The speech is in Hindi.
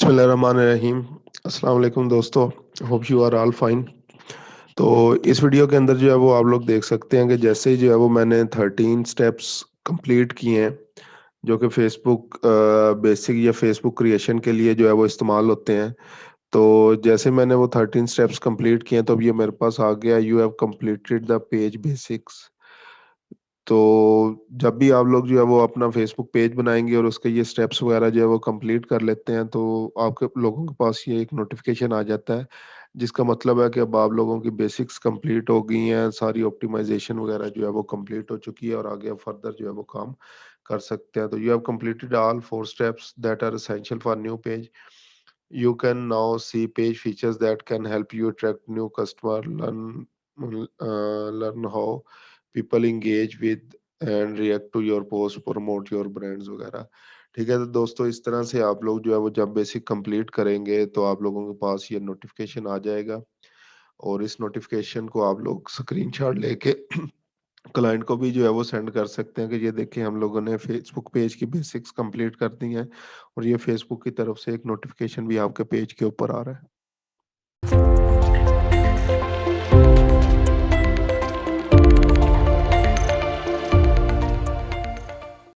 बिस्मिल्लाहिर्रहमानिर्रहीम। अस्सलाम वालेकुम दोस्तों। Hope you are all fine. तो इस वीडियो के अंदर जो है वो आप लोग देख सकते हैं कि जैसे ही जो है वो मैंने 13 स्टेप्स कंप्लीट किए हैं जो कि फेसबुक बेसिक या फेसबुक क्रिएशन के लिए जो है वो इस्तेमाल होते हैं। तो जैसे मैंने वो 13 स्टेप्स कंप्लीट किए हैं तो अब ये मेरे पास आ गया, you have completed the page basics. तो जब भी आप लोग जो है वो अपना फेसबुक पेज बनाएंगे और उसके ये स्टेप्स वगैरह जो है वो कंप्लीट कर लेते हैं तो आपके लोगों के पास ये एक नोटिफिकेशन आ जाता है, जिसका मतलब है कि अब आप लोगों की बेसिक्स कंप्लीट हो गई हैं, सारी ऑप्टिमाइजेशन वगैरह जो है वो कंप्लीट हो चुकी है और आगे आप फर्दर जो है वो काम कर सकते हैं। तो you have completed all 4 steps that are essential for new page. You can now see page features that can help you attract new customer, learn how people engage with and react to your post, promote your brands वगैरह। ठीक है, तो दोस्तों इस तरह से आप लोग जो है वो जब बेसिक कंप्लीट करेंगे तो आप लोगों के पास ये नोटिफिकेशन आ जाएगा और इस नोटिफिकेशन को आप लोग स्क्रीनशॉट लेके क्लाइंट को भी जो है वो सेंड कर सकते हैं कि ये देखिए हम लोगों ने फेसबुक पेज की बेसिक्स कंप्लीट कर दी हैं और ये फेसबुक की तरफ से एक नोटिफिकेशन भी आपके पेज के ऊपर आ रहा है।